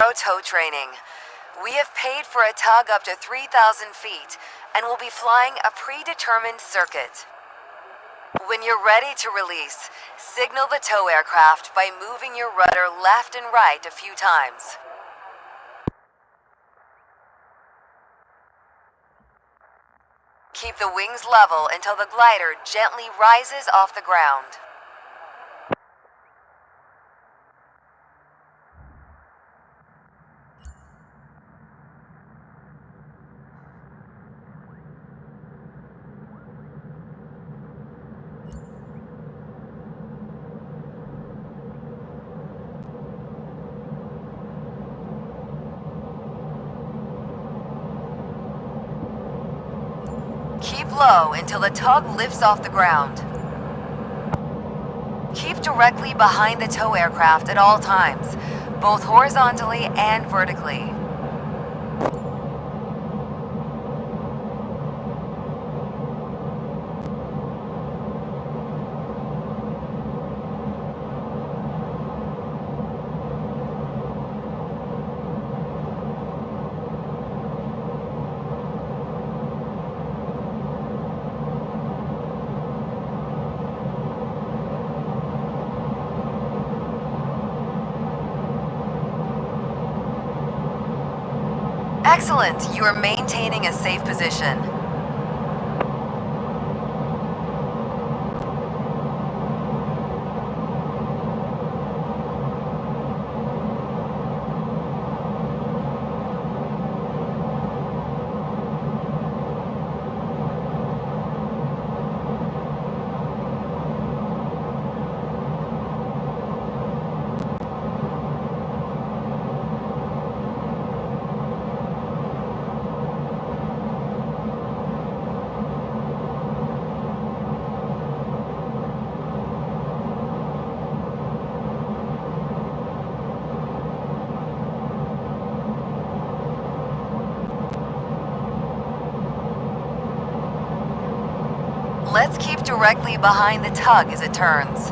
thorough tow training. We have paid for a tug up to 3,000 feet and will be flying a predetermined circuit. When you're ready to release, signal the tow aircraft by moving your rudder left and right a few times. Keep the wings level until the glider gently rises off the ground. Keep low until the tug lifts off the ground. Keep directly behind the tow aircraft at all times, both horizontally and vertically. Excellent, you are maintaining a safe position. Let's keep directly behind the tug as it turns.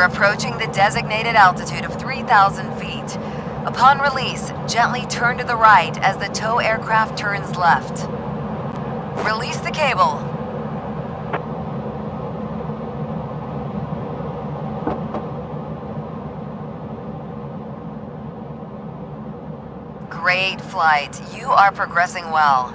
We're approaching the designated altitude of 3,000 feet. Upon release, gently turn to the right as the tow aircraft turns left. Release the cable. Great flight. You are progressing well.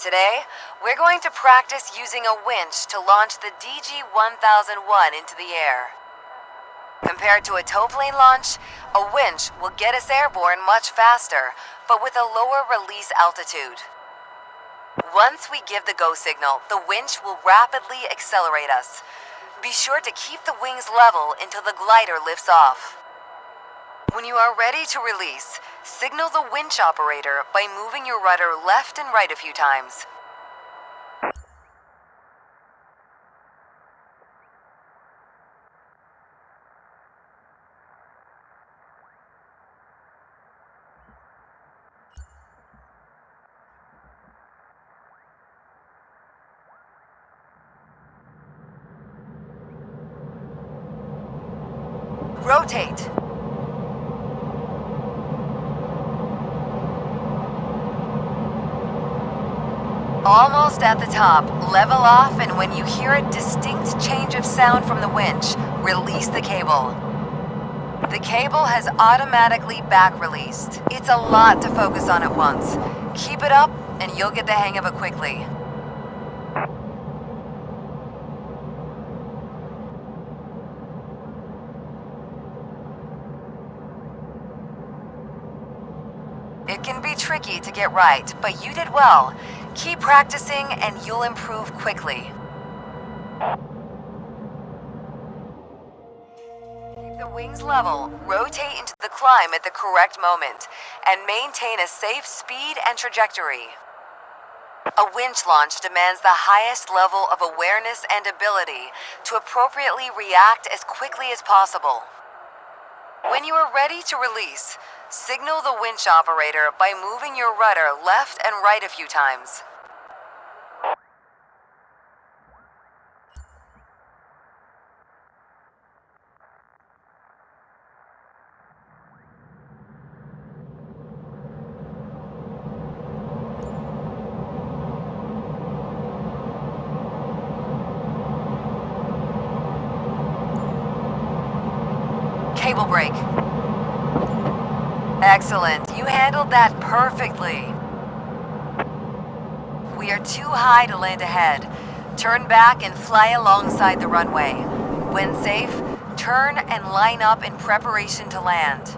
Today, we're going to practice using a winch to launch the DG-1001 into the air. Compared to a towplane launch, a winch will get us airborne much faster, but with a lower release altitude. Once we give the go signal, the winch will rapidly accelerate us. Be sure to keep the wings level until the glider lifts off. When you are ready to release, signal the winch operator by moving your rudder left and right a few times. Rotate. Almost at the top. Level off, and when you hear a distinct change of sound from the winch, release the cable. The cable has automatically back-released. It's a lot to focus on at once. Keep it up, and you'll get the hang of it quickly. It can be tricky to get right, but you did well. Keep practicing and you'll improve quickly. Keep the wings level, rotate into the climb at the correct moment, and maintain a safe speed and trajectory. A winch launch demands the highest level of awareness and ability to appropriately react as quickly as possible. When you are ready to release, signal the winch operator by moving your rudder left and right a few times. Cable break. Excellent. You handled that perfectly. We are too high to land ahead. Turn back and fly alongside the runway. When safe, turn and line up in preparation to land.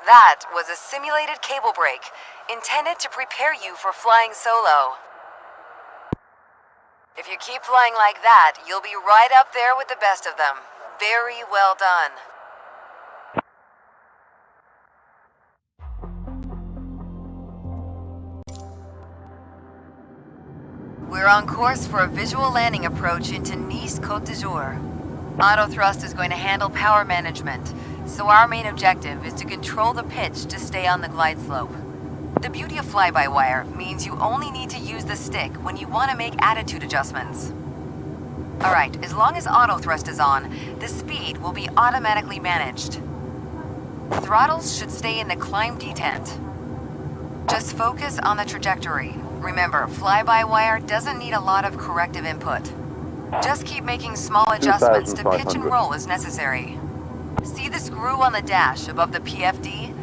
That was a simulated cable break, intended to prepare you for flying solo. If you keep flying like that, you'll be right up there with the best of them. Very well done. We're on course for a visual landing approach into Nice Côte d'Azur. Auto thrust is going to handle power management, so our main objective is to control the pitch to stay on the glide slope. The beauty of fly-by-wire means you only need to use the stick when you want to make attitude adjustments. Alright, as long as auto thrust is on, the speed will be automatically managed. Throttles should stay in the climb detent. Just focus on the trajectory. Remember, fly-by-wire doesn't need a lot of corrective input. Just keep making small adjustments to pitch and roll as necessary. See the screw on the dash above the PFD?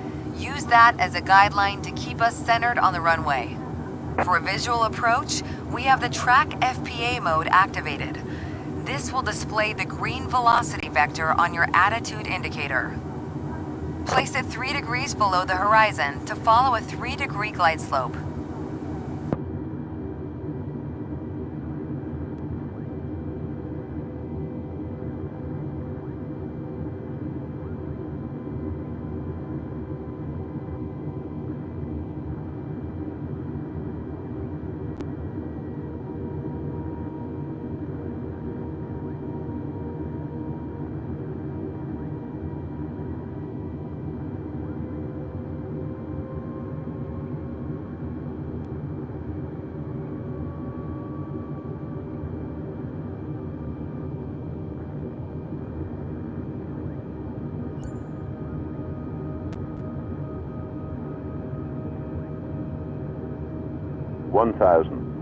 Use that as a guideline to keep us centered on the runway. For a visual approach, we have the track FPA mode activated. This will display the green velocity vector on your attitude indicator. Place it 3 degrees below the horizon to follow a 3-degree glide slope. One thousand.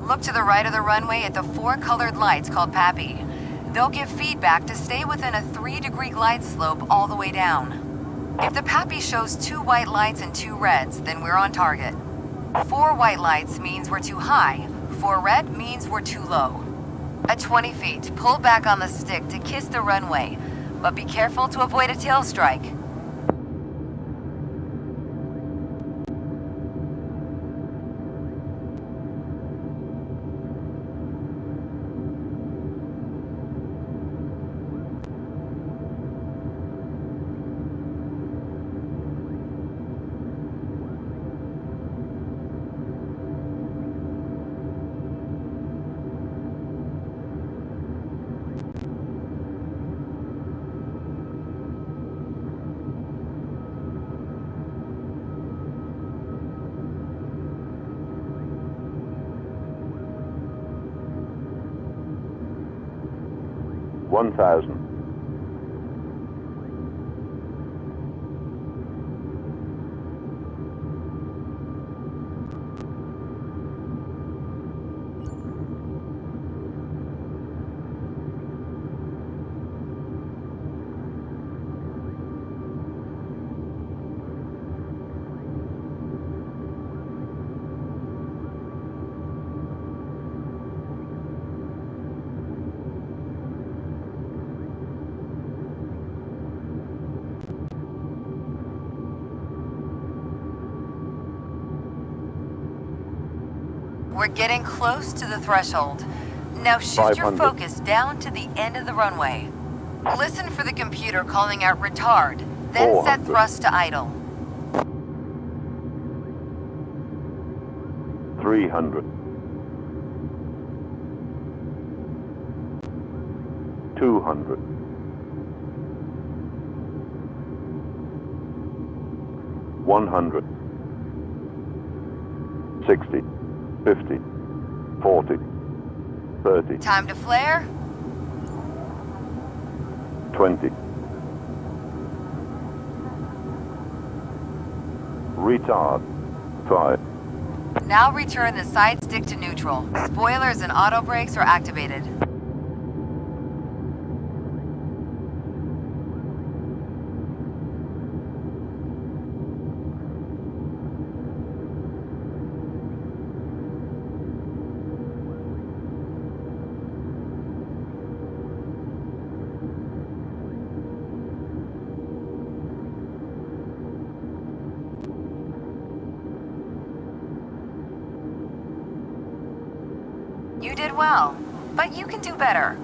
Look to the right of the runway at the 4 colored lights called PAPI. They'll give feedback to stay within a 3-degree glide slope all the way down. If the PAPI shows 2 white lights and 2 reds, then we're on target. 4 white lights means we're too high. 4 red means we're too low. At 20 feet, pull back on the stick to kiss the runway, but be careful to avoid a tail strike. One thousand. We're getting close to the threshold. Now shift your 500. focus down to the end of the runway. Listen for the computer calling out retard, then set 400. thrust to idle. 300. 200. 100. 60. 50. 40. 30. Time to flare? 20. Retard. 5. Now return the side stick to neutral. Spoilers and auto brakes are activated. You did well, but you can do better.